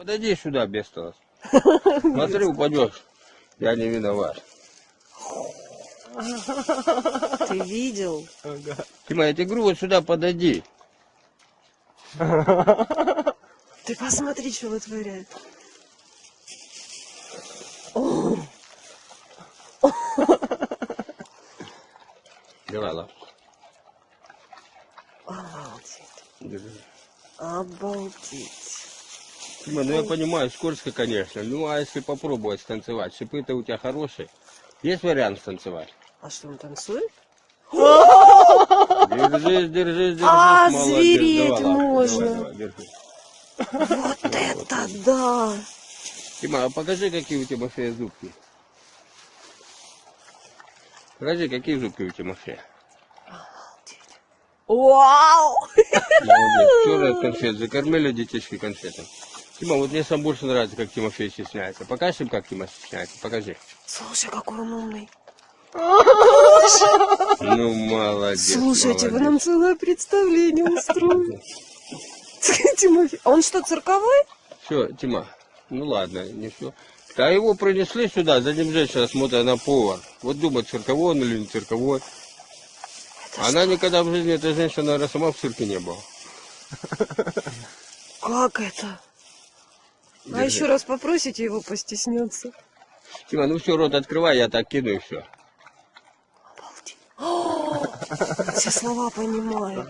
Подойди сюда, бестолочь. Смотри, упадешь. Я не виноват. Ты видел? Ага. Тима, я тебе говорю, вот сюда подойди. Ты посмотри, что вытворяет. Давай, лапу. Обалдеть. Держи. Обалдеть. Тима, ну я понимаю, скользко, конечно. Ну а если попробовать станцевать? Шипы-то у тебя хорошие. Есть вариант станцевать? А что, он танцует? Держись, держись, держись. А, молодец. звереть Давай, лапу, можно. Давай, держи. Вот это да! Тима, а покажи, какие у Тимофея зубки. Покажи, какие зубки у Тимофея. Вау! Молодец. Вчера от конфет закормили детишки конфетами. Тима, вот мне сам больше нравится, как Тимофей стесняется. Покажи им, как Тима стесняется. Покажи. Слушай, какой он умный. Ну, молодец. Слушайте, вы молодец. нам целое представление устроили. Тимофей. А он что, цирковой? Все, Тима, ну ладно, не все. А его принесли сюда, за ним женщина смотрит на повар. Вот думает, цирковой он или не цирковой. Она никогда в жизни, эта женщина, наверное, сама в цирке не была. Как это? А Держи. еще раз попросите его постесняться. Тима, ну все, рот открывай, я так кину и все. Обалдеть. О, все слова понимает.